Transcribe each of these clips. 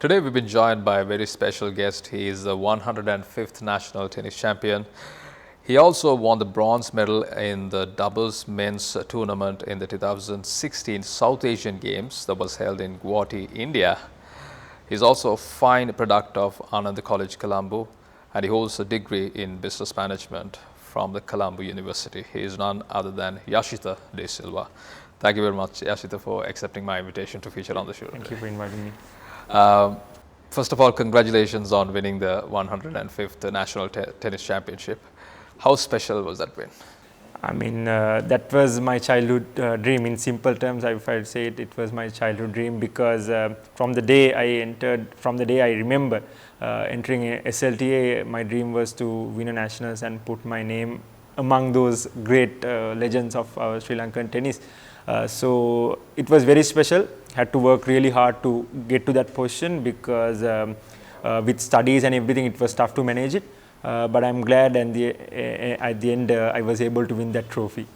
Today we've been joined by a very special guest. He is the 105th national tennis champion. He also won the bronze medal in the doubles men's tournament in the 2016 South Asian Games that was held in Guwahati, India. He is also a fine product of Anand College, Colombo, and he holds a degree in business management from the Colombo University. He is none other than Yashitha de Silva. Thank you very much, Yashitha, for accepting my invitation to feature on the show. Thank you for inviting me. First of all, congratulations on winning the 105th National Tennis Championship. How special was that win? I mean, that was my childhood dream. In simple terms, if I'd say it, it was my childhood dream because from the day I remember entering SLTA, my dream was to win a nationals and put my name among those great legends of our Sri Lankan tennis. So it was very special. Had to work really hard to get to that position because with studies and everything, it was tough to manage it. But I'm glad, and at the end, I was able to win that trophy.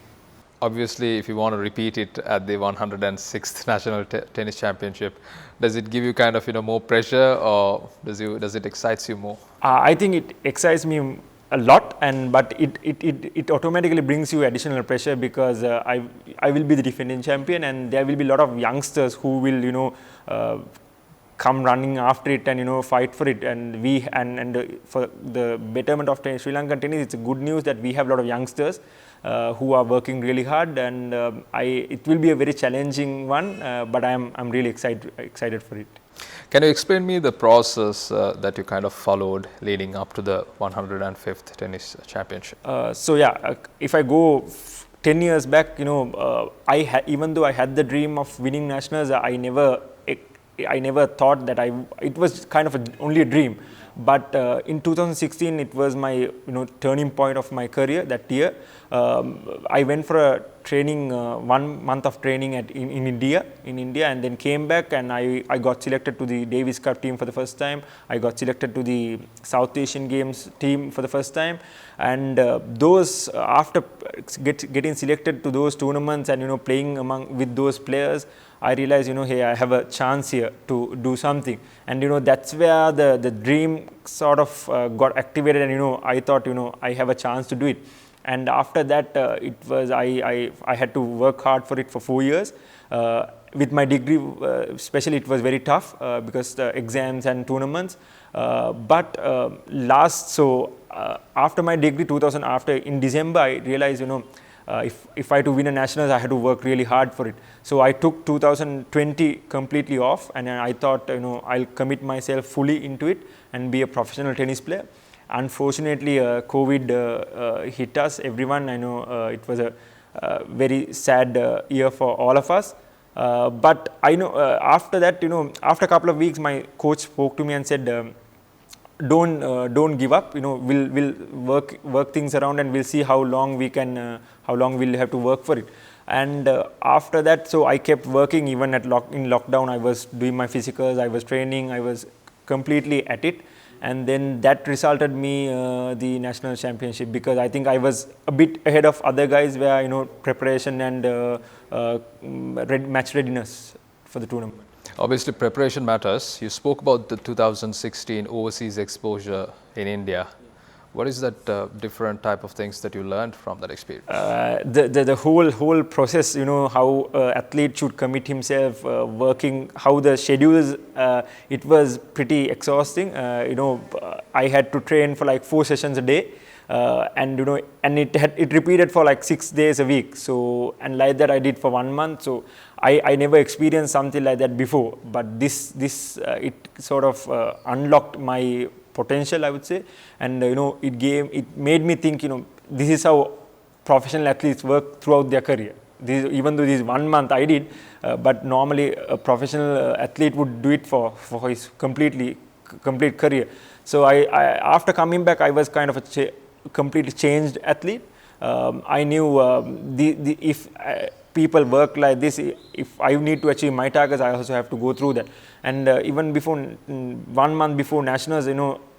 Obviously, if you want to repeat it at the 106th National Tennis Championship, does it give you kind of more pressure, or does it excites you more? I think it excites me a lot, but it automatically brings you additional pressure because I will be the defending champion, and there will be a lot of youngsters who will come running after it and fight for it, and for the betterment of Sri Lankan tennis, it's a good news that we have a lot of youngsters who are working really hard, and it will be a very challenging one, but I'm really excited for it. Can you explain me the process that you kind of followed leading up to the 105th tennis championship? If I go 10 years back, even though I had the dream of winning nationals, I never thought that it was kind of only a dream. But in 2016, it was my turning point of my career. That year, I went for a training, 1 month of training in India, and then came back, and I got selected to the Davis Cup team for the first time. I got selected to the South Asian Games team for the first time, and those after getting selected to those tournaments and playing with those players, I realized, hey, I have a chance here to do something, and that's where the dream sort of got activated, and I thought, I have a chance to do it. And after that, it was I had to work hard for it for 4 years. With my degree, especially, it was very tough because the exams and tournaments. After my degree, in December, I realized, if I had to win a nationals, I had to work really hard for it. So I took 2020 completely off, and I thought, I'll commit myself fully into it and be a professional tennis player. Unfortunately, COVID hit us, everyone. I know it was a very sad year for all of us. But I know after that, after a couple of weeks, my coach spoke to me and said, don't give up. We'll work things around, and we'll see how long we'll have to work for it. And after that, so I kept working even in lockdown. I was doing my physicals, I was training, I was completely at it. And then that resulted me the national championship, because I think I was a bit ahead of other guys where preparation and match readiness for the tournament. Obviously, preparation matters. You spoke about the 2016 overseas exposure in India. What is that different type of things that you learned from that experience? The whole process, how athlete should commit himself, working, how the schedules, it was pretty exhausting. I had to train for like 4 sessions a day, and it repeated for like 6 days a week. So, and like that I did for 1 month. So I never experienced something like that before. But this it sort of unlocked my potential, I would say, and it made me think, this is how professional athletes work throughout their career. Even though this 1 month I did, but normally a professional athlete would do it for his complete career. So after coming back, I was kind of a completely changed athlete. I knew if people work like this, if I need to achieve my targets, I also have to go through that. And even before 1 month before nationals,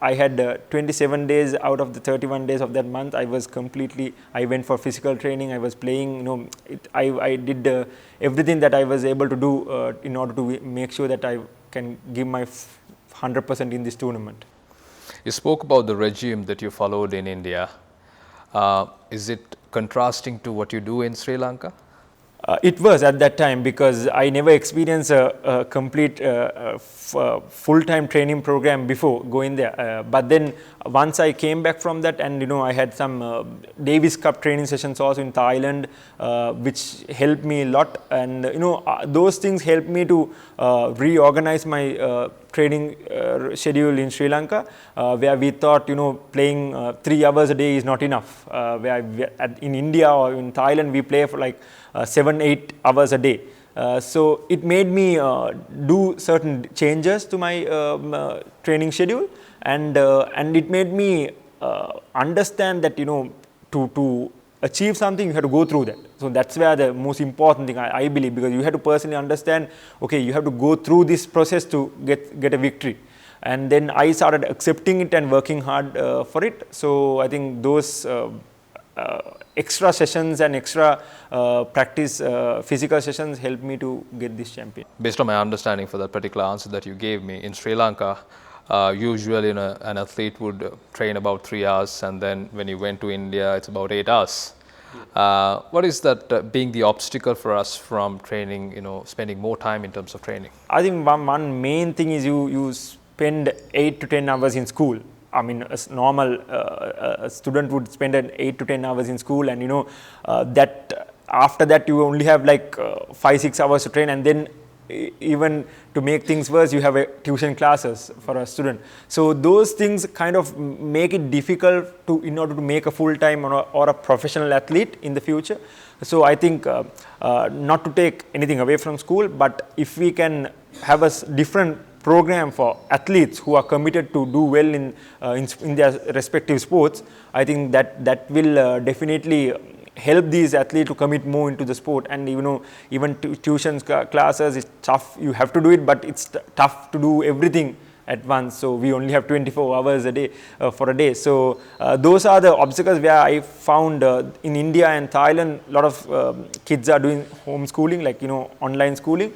I had 27 days out of the 31 days of that month. I went for physical training. I was playing. I did everything that I was able to do in order to make sure that I can give my 100% in this tournament. You spoke about the regime that you followed in India. Is it contrasting to what you do in Sri Lanka? It was at that time, because I never experienced a complete full-time training program before going there. But then once I came back from that, and I had some Davis Cup training sessions also in Thailand, which helped me a lot. And those things helped me to reorganize my training schedule in Sri Lanka, where we thought playing 3 hours a day is not enough. In India or in Thailand we play for like 7-8 hours a day. So it made me do certain changes to my training schedule, and it made me understand that to achieve something you have to go through that. So that's where the most important thing I believe, because you have to personally understand, okay, you have to go through this process to get a victory. And then I started accepting it and working hard for it. So I think those extra sessions and extra practice physical sessions helped me to get this champion. Based on my understanding for that particular answer that you gave me, in Sri Lanka, usually an athlete would train about 3 hours, and then when you went to India, it's about 8 hours. What is that being the obstacle for us from training, spending more time in terms of training? I think one main thing is you spend 8 to 10 hours in school. I mean, a normal a student would spend 8 to 10 hours in school, and that after that you only have like 5-6 hours to train, and then even to make things worse, you have tuition classes for a student. So those things kind of make it difficult in order to make a full-time or a professional athlete in the future. So I think not to take anything away from school, but if we can have a different program for athletes who are committed to do well in their respective sports, I think that will definitely help these athletes to commit more into the sport. And even tuition classes is tough, you have to do it, but it's tough to do everything at once. So we only have 24 hours a day for a day. So those are the obstacles where I found in India and Thailand, a lot of kids are doing homeschooling, like online schooling.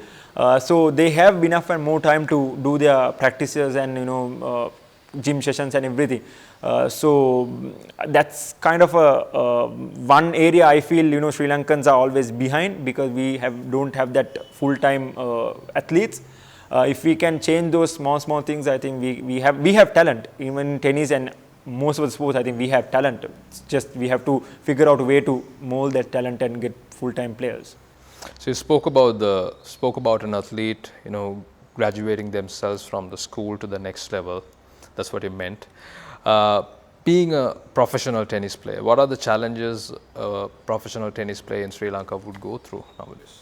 So they have enough and more time to do their practices and gym sessions and everything. So that's kind of a one area I feel Sri Lankans are always behind, because we don't have that full-time athletes. If we can change those small things, I think we have talent. Even in tennis and most of the sports, I think we have talent. It's just we have to figure out a way to mold that talent and get full-time players. So you spoke about an athlete, graduating themselves from the school to the next level. That's what you meant. Being a professional tennis player, what are the challenges a professional tennis player in Sri Lanka would go through nowadays?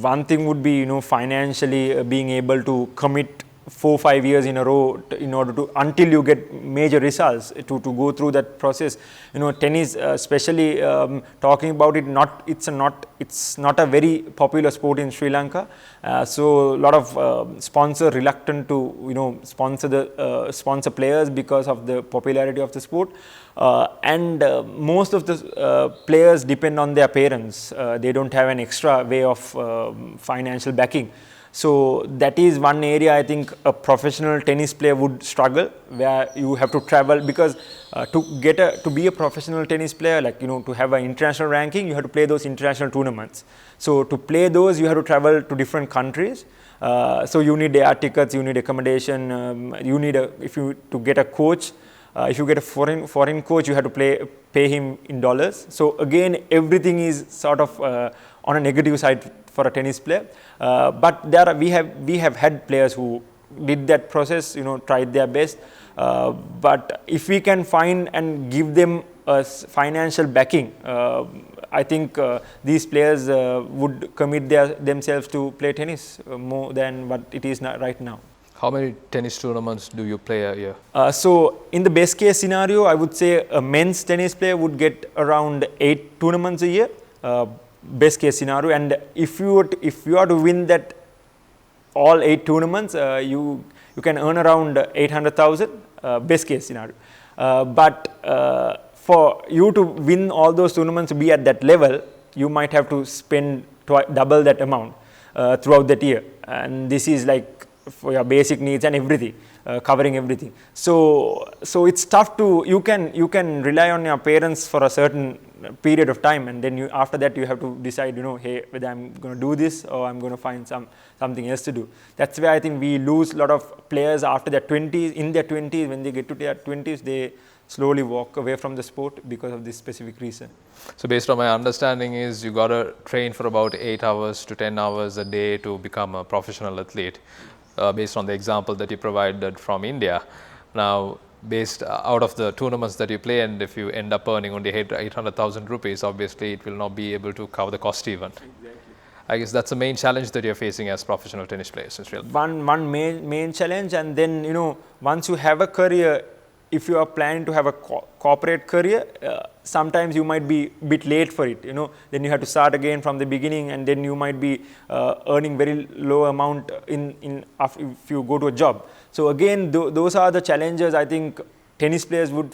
One thing would be, financially being able to commit 4-5 years in a row in order to, until you get major results, to go through that process. Tennis, especially talking about it, it's not a very popular sport in Sri Lanka. So a lot of sponsors reluctant to sponsor players because of the popularity of the sport. And most of the players depend on their parents. They don't have an extra way of financial backing. So that is one area I think a professional tennis player would struggle, where you have to travel, because to be a professional tennis player, like to have an international ranking, you have to play those international tournaments. So to play those, you have to travel to different countries. So you need air tickets, you need accommodation, you need to get a coach. If you get a foreign coach, you have to pay him in dollars. So again, everything is sort of on a negative side for a tennis player. But we have had players who did that process, tried their best. But if we can find and give them a financial backing, I think these players would commit themselves to play tennis more than what it is right now. How many tennis tournaments do you play a year? So in the best case scenario, I would say a men's tennis player would get around 8 tournaments a year, best case scenario. And if you are to win that all 8 tournaments, you can earn around 800,000, best case scenario. But for you to win all those tournaments, to be at that level, you might have to spend double that amount throughout that year. And this is like for your basic needs and everything, covering everything. So it's tough to, you can rely on your parents for a certain period of time, and then after that you have to decide, hey, whether I'm going to do this or I'm going to find something else to do. That's where I think we lose a lot of players after their 20s. In their 20s, when they get to their 20s, they slowly walk away from the sport because of this specific reason. So based on my understanding is you got to train for about 8 hours to 10 hours a day to become a professional athlete, based on the example that you provided from India. Now, based out of the tournaments that you play, and if you end up earning only 800,000 rupees, obviously it will not be able to cover the cost even. Exactly. I guess that's the main challenge that you're facing as professional tennis players in Sri Lanka. One main challenge, and then once you have a career, if you are planning to have a corporate career, sometimes you might be a bit late for it. Then you have to start again from the beginning, and then you might be earning very low amount if you go to a job. So again, those are the challenges I think tennis players would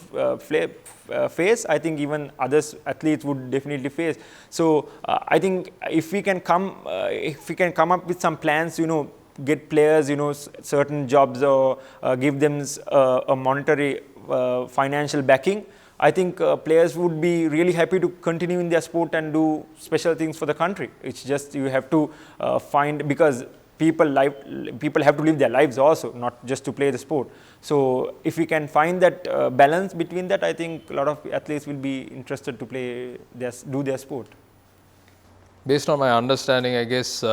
face. I think even others athletes would definitely face. So I think if we can come up with some plans, get players, certain jobs, or give them a monetary financial backing, I think players would be really happy to continue in their sport and do special things for the country. It's just you have to find, because people have to live their lives also, not just to play the sport. So if we can find that balance between that, I think a lot of athletes will be interested to do their sport. Based on my understanding, I guess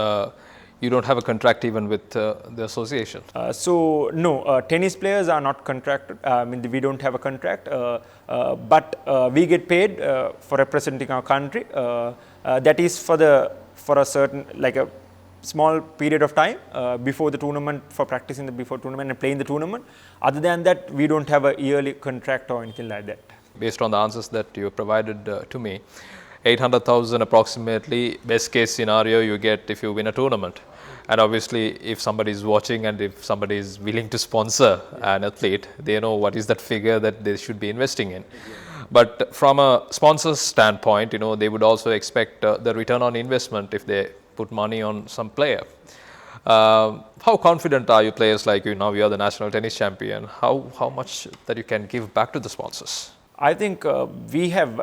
you don't have a contract even with the association. So no, tennis players are not contracted. We don't have a contract, but we get paid for representing our country. That is for a certain, like a small period of time before the tournament, for practicing before tournament and playing the tournament. Other than that, we don't have a yearly contract or anything like that. Based on the answers that you provided to me, 800,000 approximately, best case scenario you get if you win a tournament. And obviously, if somebody is watching and if somebody is willing to sponsor an athlete, they know what is that figure that they should be investing in. But from a sponsor's standpoint, they would also expect the return on investment if they put money on some player. How confident are you, players like you? Now you are the national tennis champion. How much that you can give back to the sponsors? I think we have,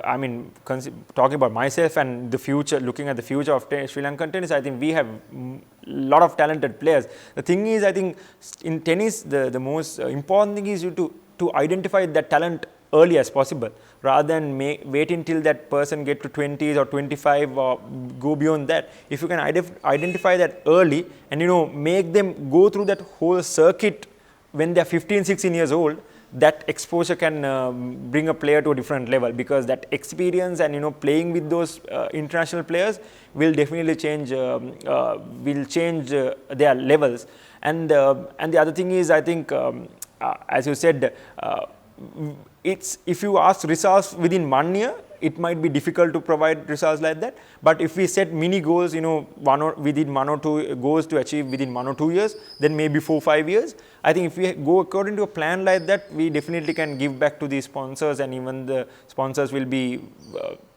talking about myself and the future, looking at the future of Sri Lankan tennis, I think we have a lot of talented players. The thing is, I think in tennis, the most important thing is to identify that talent early as possible, rather than wait until that person get to 20s or 25 or go beyond that. If you can identify that early and make them go through that whole circuit when they're 15, 16 years old, that exposure can bring a player to a different level, because that experience and playing with those international players will definitely change their levels. And the other thing is, I think as you said, if you ask results within 1 year, it might be difficult to provide results like that. But if we set mini goals, within 1 or 2 goals to achieve within 1 or 2 years, then maybe 4 or 5 years, I think if we go according to a plan like that, we definitely can give back to the sponsors, and even the sponsors will be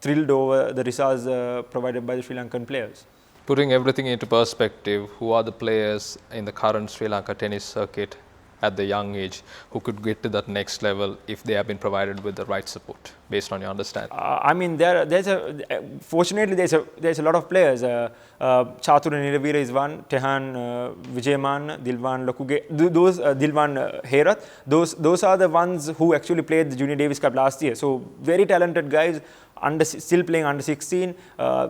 thrilled over the results provided by the Sri Lankan players. Putting everything into perspective, who are the players in the current Sri Lanka tennis circuit at the young age who could get to that next level if they have been provided with the right support, based on your understanding? Fortunately there's a lot of players. Chatura Niravira is one, Tehan Vijayaman, Dilwan Lakuge, those Dilwan Herath, those are the ones who actually played the Junior Davis Cup last year. So very talented guys, still playing under 16.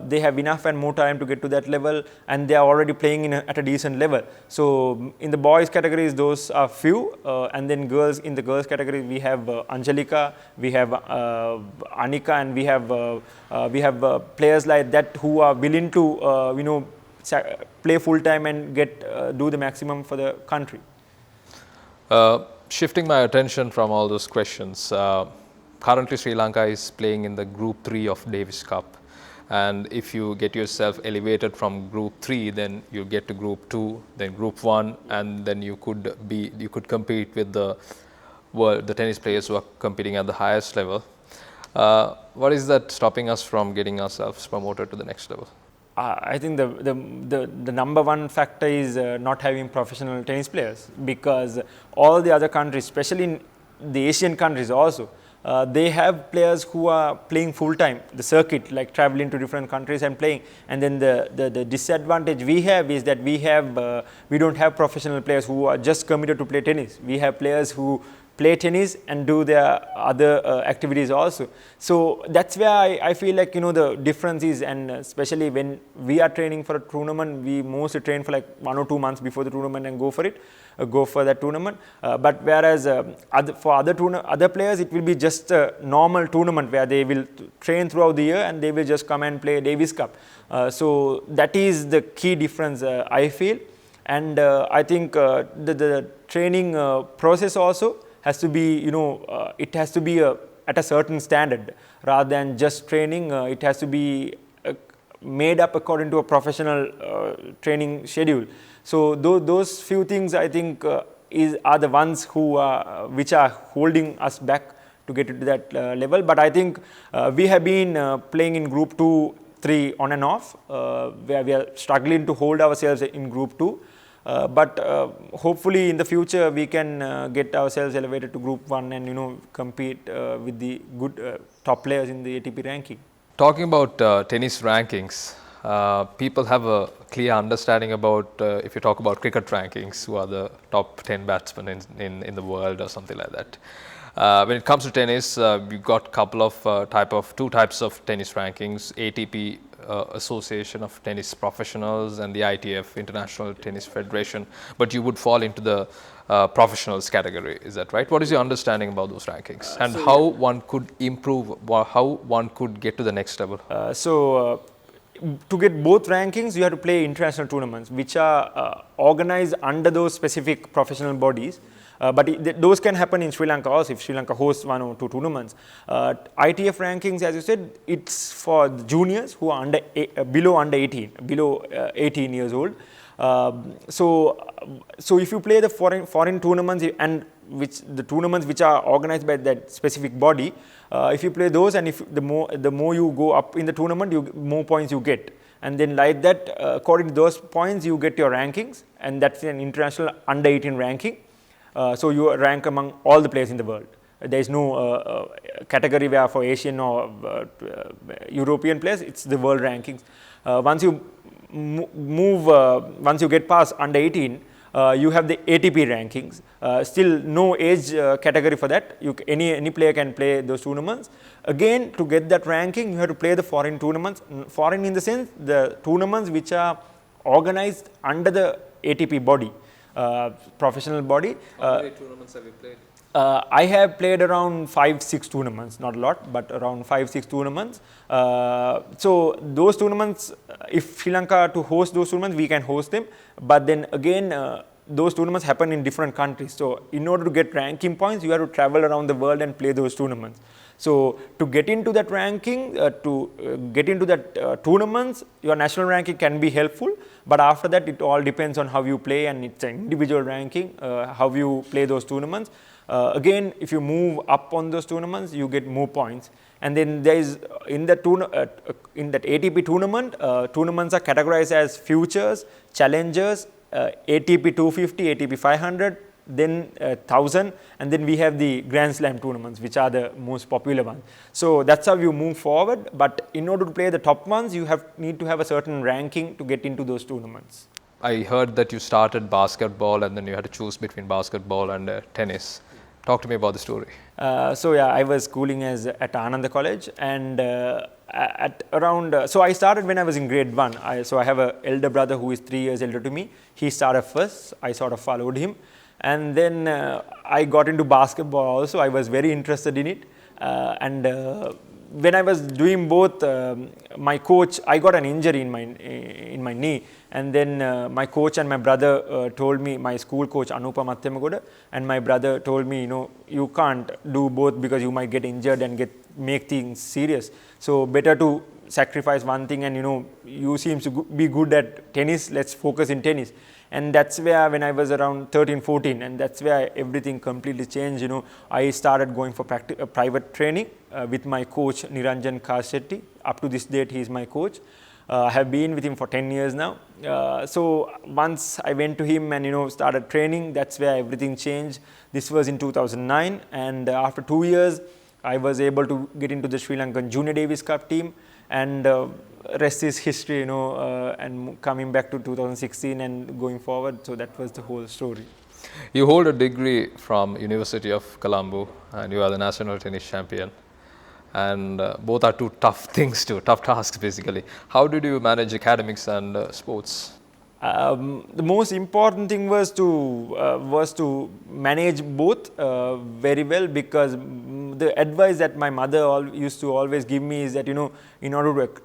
They have enough and more time to get to that level, and they are already playing at a decent level. So in the boys categories, those are few, and then in the girls category, we have Anjalika, we have Anika, and we have players like that who are willing to play full time and do the maximum for the country. Shifting my attention from all those questions, currently Sri Lanka is playing in the Group 3 of Davis Cup, and if you get yourself elevated from Group 3, then you get to Group 2, then Group 1, and then you could compete with the tennis players who are competing at the highest level. What is that stopping us from getting ourselves promoted to the next level? I think the number one factor is not having professional tennis players, because all the other countries, especially in the Asian countries also, they have players who are playing full time, the circuit, like traveling to different countries and playing. And then the disadvantage we have is that we don't have professional players who are just committed to play tennis. We have players who play tennis and do their other activities also. So that's where I feel like, the difference is, and especially when we are training for a tournament, we mostly train for like 1 or 2 months before the tournament and go for that tournament. But whereas for other players, it will be just a normal tournament where they will train throughout the year and they will just come and play Davis Cup. So that is the key difference, I feel. And I think the training process also has to be, it has to be at a certain standard rather than just training. It has to be made up according to a professional training schedule. So those few things, I think, are the ones which are holding us back to get into that level. But I think we have been playing in group 2, 3 on and off, where we are struggling to hold ourselves in group 2. But hopefully in the future we can get ourselves elevated to group 1 and compete with the good top players in the ATP ranking. Talking about tennis rankings, people have a clear understanding about, if you talk about cricket rankings, who are the top 10 batsmen in the world or something like that. When it comes to tennis, we've got couple of two types of tennis rankings: ATP Association of Tennis Professionals and the ITF, International Tennis Federation. But you would fall into the professionals category, is that right? What is your understanding about those rankings, and how one could improve, or how one could get to the next level? To get both rankings, you have to play international tournaments, which are organized under those specific professional bodies. But those can happen in Sri Lanka also, if Sri Lanka hosts 1 or 2 tournaments. ITF rankings, as you said, it's for the juniors who are below 18 years old. So if you play the foreign tournaments, and the tournaments which are organized by that specific body, if you play those, and if the more you go up in the tournament, more points you get. And then like that, according to those points, you get your rankings, and that's an international under 18 ranking. So you rank among all the players in the world. There is no category where for Asian or European players, it's the world rankings. Once you once you get past under 18, you have the ATP rankings. Still no age category for that. Any player can play those tournaments. Again, to get that ranking, you have to play the foreign tournaments. Foreign in the sense, the tournaments which are organized under the ATP body. Professional body. How many tournaments have you played? I have played around 5-6 tournaments, not a lot, but around 5-6 tournaments. So those tournaments, if Sri Lanka to host those tournaments, we can host them. But then again, those tournaments happen in different countries. So in order to get ranking points, you have to travel around the world and play those tournaments. So to get into that ranking, get into that tournaments, your national ranking can be helpful. But after that, it all depends on how you play, and it's an individual ranking, how you play those tournaments. Again, if you move up on those tournaments, you get more points. And then there is in that ATP tournament, tournaments are categorized as futures, challengers, ATP 250, ATP 500, then 1000, and then we have the Grand Slam tournaments, which are the most popular ones. So that's how you move forward. But in order to play the top ones, you need to have a certain ranking to get into those tournaments. I heard that you started basketball and then you had to choose between basketball and tennis. Talk to me about the story. I was schooling at Ananda College, and so I started when I was in grade 1. So I have an elder brother who is 3 years elder to me. He started first. I sort of followed him. And then I got into basketball also. I was very interested in it. When I was doing both, my coach, I got an injury in my knee. And then my coach and my brother told me, my school coach Anupa Mattemagoda, and my brother told me, you can't do both because you might get injured and make things serious. So better to sacrifice one thing, and you seem to be good at tennis, let's focus in tennis. And that's where, when I was around 13, 14, and that's where everything completely changed. I started going for private training with my coach Niranjan Kashetty. Up to this date, he is my coach. I have been with him for 10 years now. So once I went to him and started training, that's where everything changed. This was in 2009, and after 2 years, I was able to get into the Sri Lankan Junior Davis Cup team, and rest is history, and coming back to 2016 and going forward. So that was the whole story. You hold a degree from University of Colombo, and you are the national tennis champion. And both are two tough things, tough tasks basically. How did you manage academics and sports? The most important thing was to manage both very well, because the advice that my mother used to always give me is that in order to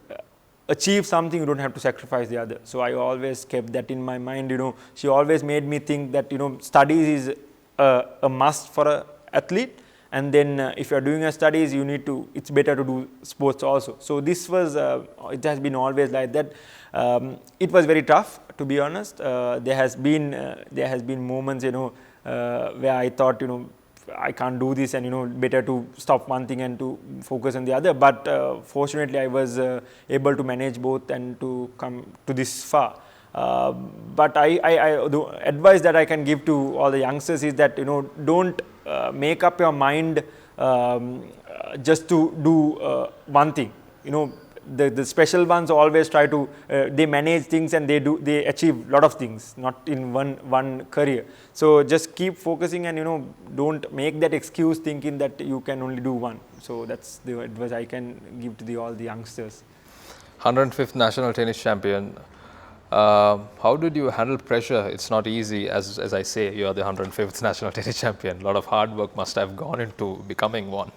achieve something, you don't have to sacrifice the other. So I always kept that in my mind. She always made me think that studies is a must for an athlete, and then if you are doing your studies, it's better to do sports also. So this was it has been always like that. It was very tough, to be honest. There has been moments where I thought I can't do this, and better to stop one thing and to focus on the other. But fortunately, I was able to manage both and to come to this far. But the advice that I can give to all the youngsters is that don't make up your mind just to do one thing. The special ones always try to they manage things, and they achieve a lot of things, not in one career. So just keep focusing, and don't make that excuse thinking that you can only do one. So that's the advice I can give to all the youngsters. 105th national tennis champion. How did you handle pressure? It's not easy, as I say, you are the 105th national tennis champion. A lot of hard work must have gone into becoming one.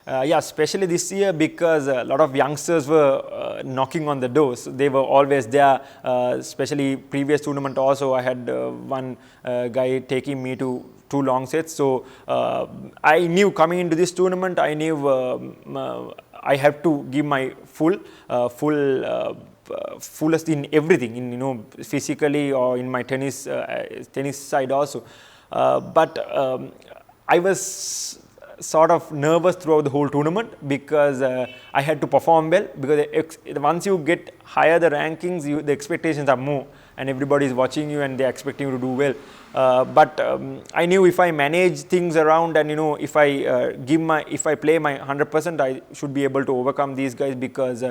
Yeah, especially this year, because a lot of youngsters were knocking on the doors. They were always there, especially previous tournament also. I had one guy taking me to 2 long sets. So I knew coming into this tournament, I knew I have to give my fullest in everything, physically or in my tennis side also. But I was sort of nervous throughout the whole tournament, because I had to perform well, because once you get higher the rankings, the expectations are more, and everybody is watching you and they are expecting you to do well. But I knew if I manage things around, and if I play my 100%, I should be able to overcome these guys, because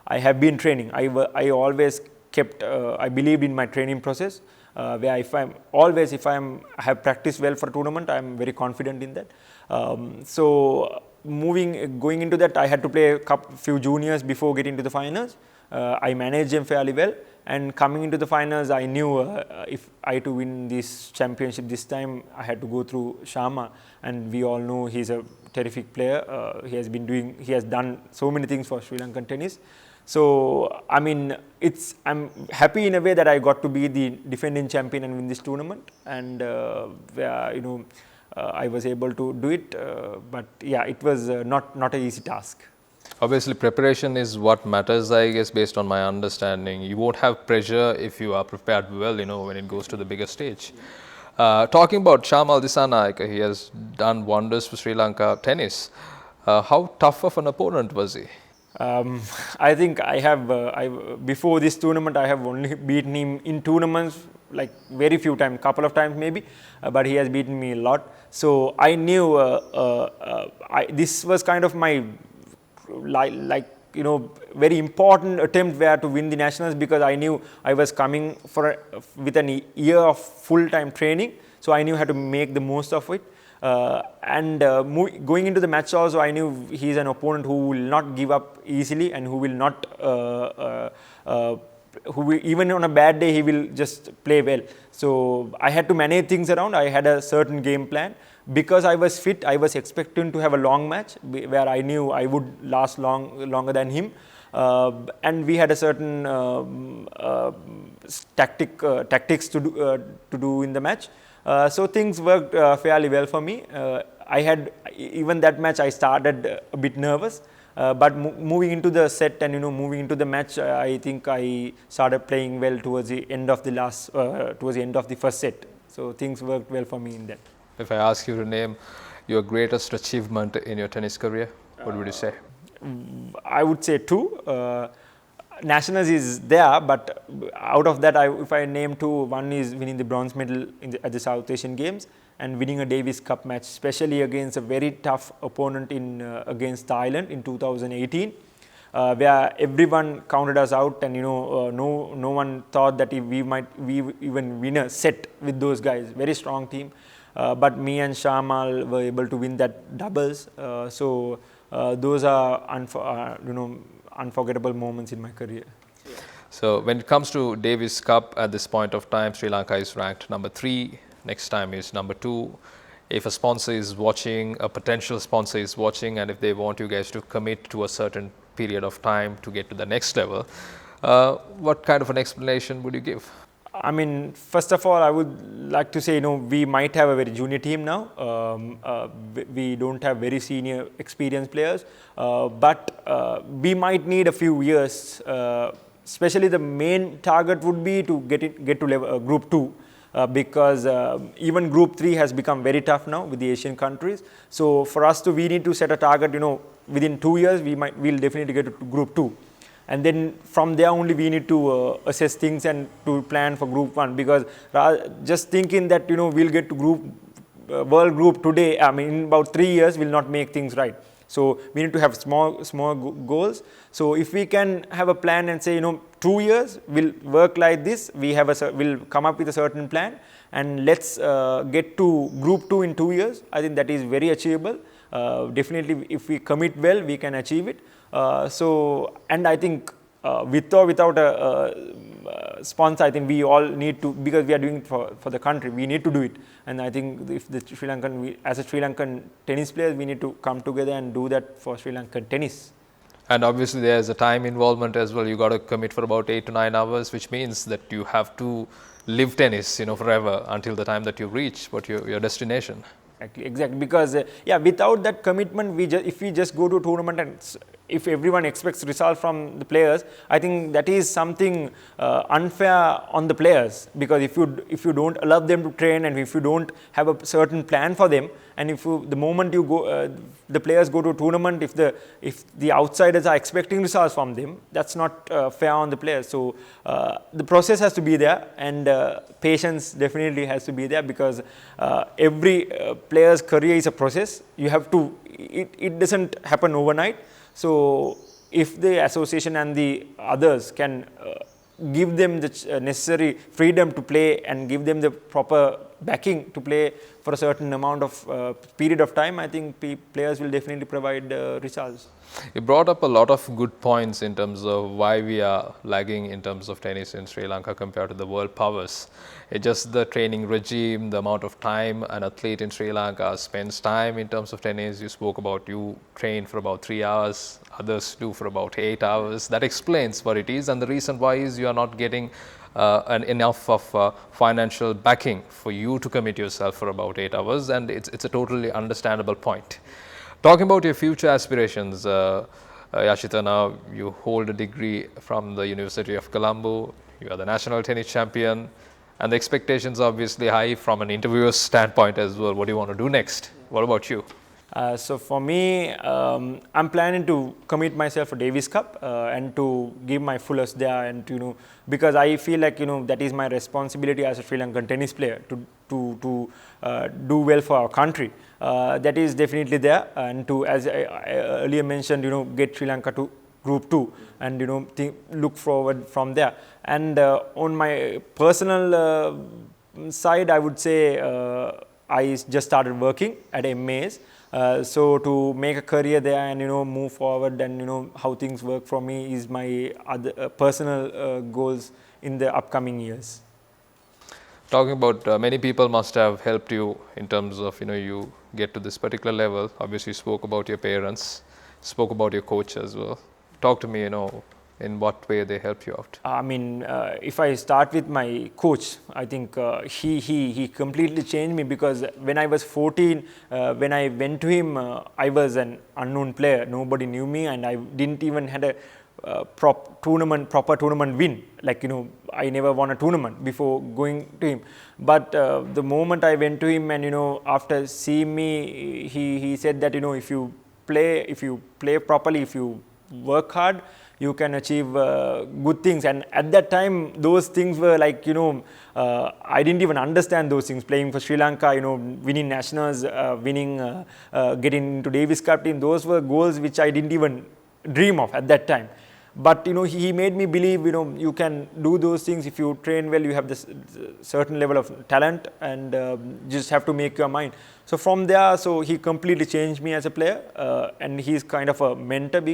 I have been training. I always I believed in my training process, where if I have practiced well for a tournament, I am very confident in that. So going into that, I had to play few juniors before getting to the finals. I managed them fairly well, and coming into the finals, I knew if I had to win this championship this time, I had to go through Sharma, and we all know he's a terrific player. He has done so many things for Sri Lankan tennis. So I'm happy in a way that I got to be the defending champion and win this tournament, and where I was able to do it. But yeah, it was not an easy task. Obviously, preparation is what matters, I guess, based on my understanding. You won't have pressure if you are prepared well, when it goes to the bigger stage. Talking about Shamal Dissanayake, he has done wonders for Sri Lanka tennis. How tough of an opponent was he? I think before this tournament, I have only beaten him in tournaments like very few times, couple of times maybe, but he has beaten me a lot. So I knew this was kind of my very important attempt where to win the nationals, because I knew I was coming with an year of full-time training, so I knew how to make the most of it. Going into the match also, I knew he's an opponent who will not give up easily, and who will not, even on a bad day, he will just play well. So I had to manage things around. I had a certain game plan. Because I was fit, I was expecting to have a long match where I knew I would last longer than him. And we had a certain tactics to do in the match. So things worked fairly well for me. Even that match, I started a bit nervous, but moving into the set and moving into the match, I think I started playing well towards the end of the first set. So things worked well for me in that. If I ask you to name your greatest achievement in your tennis career, what would you say? I would say 2. nationals is there, but out of that, if I name two, one is winning the bronze medal at the South Asian Games and winning a Davis Cup match, especially against a very tough opponent against Thailand in 2018. Where everyone counted us out, and no one thought that we even win a set with those guys. Very strong team, but me and Shamal were able to win that doubles. So those are unforgettable moments in my career. So when it comes to Davis Cup at this point of time, Sri Lanka is ranked number 3. Next time is number 2. If a sponsor is watching, a potential sponsor is watching, and if they want you guys to commit to a certain period of time to get to the next level, what kind of an explanation would you give? I mean, first of all, I would like to say, we might have a very junior team now. We don't have very senior experienced players, but we might need a few years. Especially the main target would be to get to level, Group 2. Because even Group 3 has become very tough now with the Asian countries. So for us we need to set a target, within 2 years we'll definitely get to Group 2. And then from there only we need to assess things and to plan for Group 1, because just thinking that, we'll get to World Group today, I mean in about 3 years will not make things right. So we need to have small goals. So if we can have a plan and say, 2 years we'll work like this, we'll come up with a certain plan, and let's get to Group 2 in 2 years. I think that is very achievable. Definitely, if we commit well, we can achieve it. And I think with or without a sponsor, I think we all need to, because we are doing it for the country, we need to do it. And I think if the Sri Lankan, as a Sri Lankan tennis players, we need to come together and do that for Sri Lankan tennis. And obviously there's a time involvement as well. You got to commit for about 8 to 9 hours, which means that you have to live tennis, forever until the time that you reach your destination. Exactly. Because without that commitment, if we just go to a tournament and if everyone expects results from the players, I think that is something unfair on the players. Because if you don't allow them to train, and if you don't have a certain plan for them, and the moment you go, the players go to a tournament, if the outsiders are expecting results from them, that's not fair on the players. So the process has to be there, and patience definitely has to be there, because every player's career is a process. You have to. It doesn't happen overnight. So if the association and the others can give them the necessary freedom to play and give them the proper backing to play for a certain amount of period of time, I think players will definitely provide results. You brought up a lot of good points in terms of why we are lagging in terms of tennis in Sri Lanka compared to the world powers. It's just the training regime, the amount of time an athlete in Sri Lanka spends time in terms of tennis. You spoke about you train for about 3 hours, others do for about 8 hours. That explains what it is, and the reason why is you are not getting enough of financial backing for you to commit yourself for about 8 hours, and it's a totally understandable point. Talking about your future aspirations, Yashitha, now you hold a degree from the University of Colombo, you are the national tennis champion, and the expectations are obviously high from an interviewer's standpoint as well. What do you want to do next? What about you? So for me, I'm planning to commit myself for Davis Cup and to give my fullest there, and because I feel like that is my responsibility as a Sri Lankan tennis player to do well for our country. That is definitely there, and to, as I earlier mentioned, get Sri Lanka to Group 2 and look forward from there. And on my personal side, I would say I just started working at MAS. So to make a career there and move forward and how things work for me is my other personal goals in the upcoming years. Talking about many people must have helped you in terms of you get to this particular level. Obviously you spoke about your parents, spoke about your coach as well. Talk to me, in what way they helped you out. I mean, if I start with my coach, I think he completely changed me, because when I was 14, when I went to him, I was an unknown player. Nobody knew me, and I didn't even had a proper tournament win. Like, I never won a tournament before going to him. But the moment I went to him and, after seeing me, he said that, if you play properly, if you work hard, you can achieve good things. And at that time, those things were like, I didn't even understand those things. Playing for Sri Lanka, winning nationals, getting into Davis Cup team, those were goals which I didn't even dream of at that time. But he made me believe you can do those things if you train well. You have this certain level of talent, and just have to make your mind. So from there, so he completely changed me as a player, and he's kind of a mentor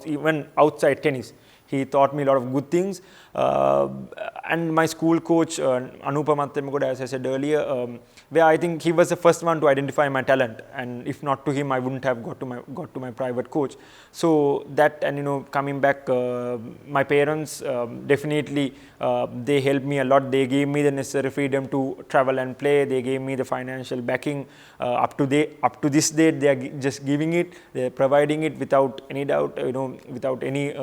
even outside tennis. He taught me a lot of good things, and my school coach Anupa Mattemagoda, as I said earlier, where I think he was the first one to identify my talent, and if not to him, I wouldn't have got to my private coach. So that, and coming back, my parents definitely they helped me a lot. They gave me the necessary freedom to travel and play. They gave me the financial backing. Up to this date, they are just giving it. They are providing it without any doubt, without any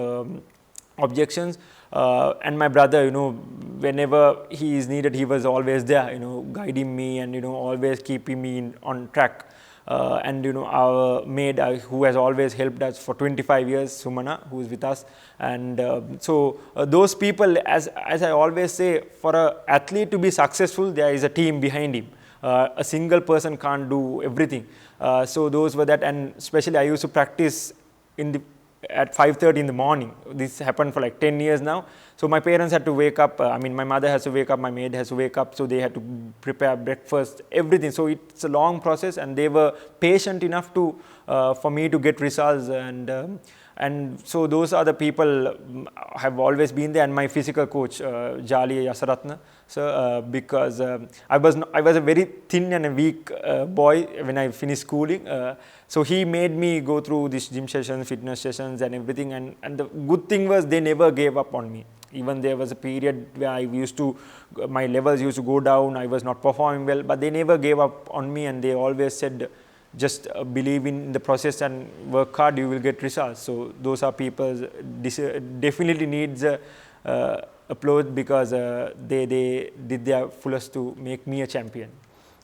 objections. And my brother, whenever he is needed, he was always there, guiding me and always keeping me on track. And our maid who has always helped us for 25 years, Sumana, who is with us. And so those people, as I always say, for an athlete to be successful, there is a team behind him. A single person can't do everything. So those were that, and especially I used to practice at 5:30 in the morning. This happened for like 10 years now. So my parents had to wake up. My mother has to wake up, my maid has to wake up. So they had to prepare breakfast, everything. So it's a long process, and they were patient enough to for me to get results. And so those are the people have always been there. And my physical coach, Jali Yasaratna, because I was a very thin and a weak boy when I finished schooling. So he made me go through these gym sessions, fitness sessions and everything. And the good thing was they never gave up on me. Even there was a period where my levels used to go down. I was not performing well, but they never gave up on me. And they always said, just believe in the process and work hard, you will get results. So those are people definitely needs applause, because they did their fullest to make me a champion.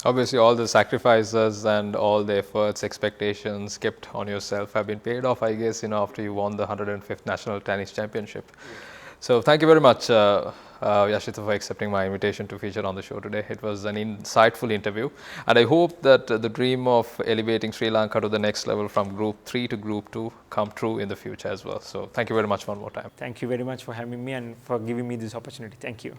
Obviously, all the sacrifices and all the efforts, expectations kept on yourself have been paid off, I guess, after you won the 105th National Tennis Championship. So thank you very much, Yashitha, for accepting my invitation to feature on the show today. It was an insightful interview, and I hope that the dream of elevating Sri Lanka to the next level from Group 3 to Group 2 come true in the future as well. So thank you very much one more time. Thank you very much for having me and for giving me this opportunity. Thank you.